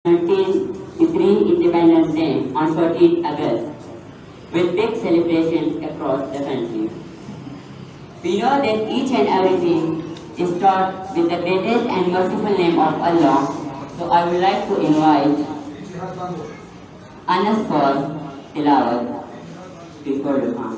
1963 Independence Day on 14th August with big celebrations across the country. We know that each and everything is taught with the greatest and merciful name of Allah, so I would like to invite Anas for Tilawat before the Quran.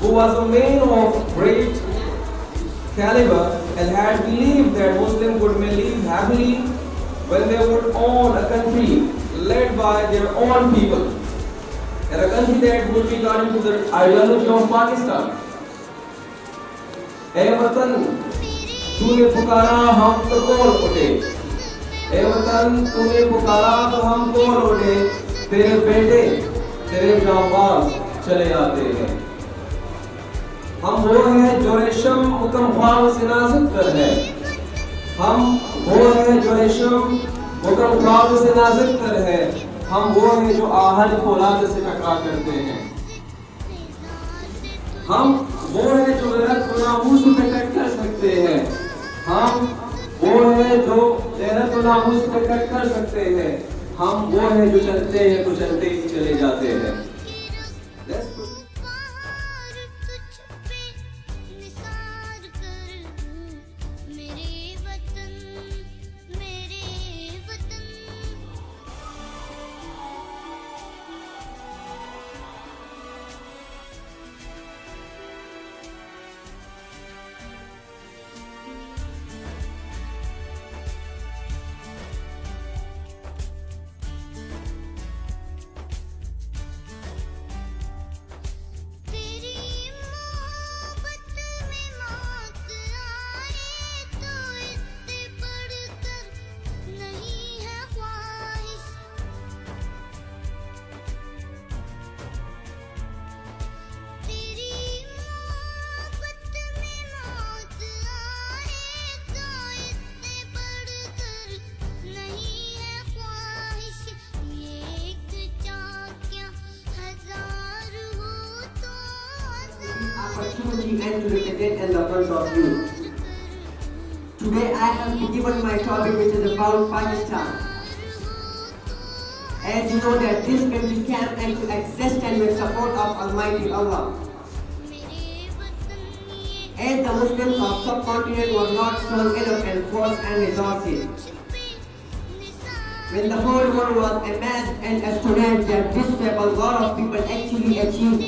who was a man of great caliber and had believed that Muslims would may live happily when they would own a country led by their own people, and a country that would be according to the ideology of Pakistan. ए वतन तूने पुकारा हम तो बोल उठे, ए वतन तूने पुकारा तो हम बोल उठे, तेरे बेटे तेरे जाबाज चले आते हैं। हम वो हैं जो रेशम हुक्म ख्वाब से नाजुक कर है, हम वो हैं जो रेशम हुक्म ख्वाब से नाजुक कर है, हम वो हैं जो आहट फौलाद से टकरा करते हैं, हम वो है जो गलत नामूस पे कट कर सकते हैं, हम वो है जो गलत नामूस पे कट कर सकते हैं, हम वो है जो चलते हैं तो चलते ही चले जाते हैं। Opportunity and to represent in the front of you. Today I have given my topic which is about Pakistan. As you know that this country can and to exist and with support of Almighty Allah. As the Muslims of subcontinent were not strong enough in force and resources. When the whole world was amazed and astonished that this step a lot of people actually achieved.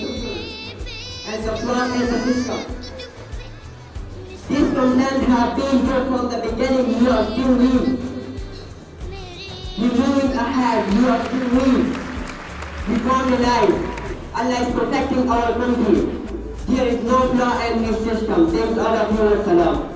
As a plan and a system. This continent have been here from the beginning, you are still me. You moving ahead, you are still me. We can't alive. Allah is protecting our country. There is no flaw in this system. Thanks all of you and salam.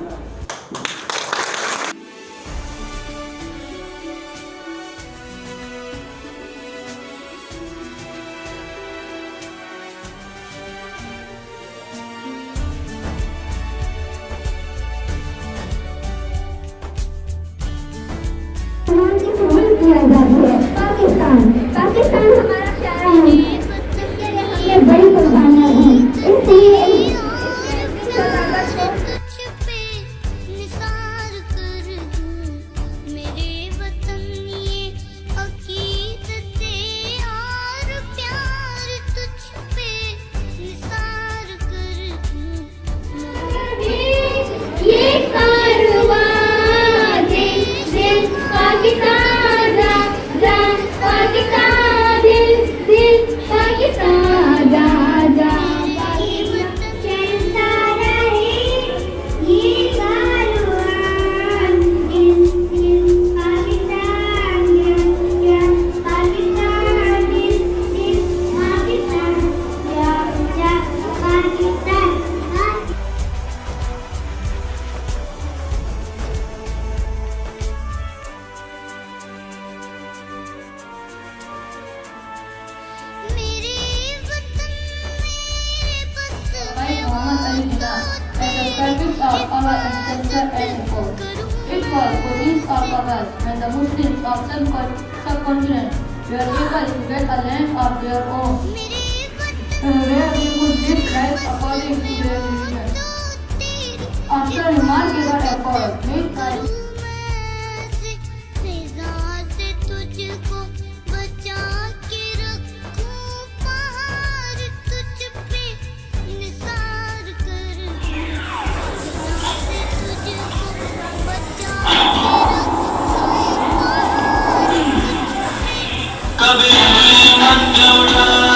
Pakistan Pakistan हमारा प्यारा है, जिसके लिए हमने बड़ी कुर्बानियां दी। इसलिए service of our ancestors and before. It was for these of us when the Muslims of subcontinent where people get a land of their own, where they could live life according to their religion. After remarkable effort made by कभी मत उड़ा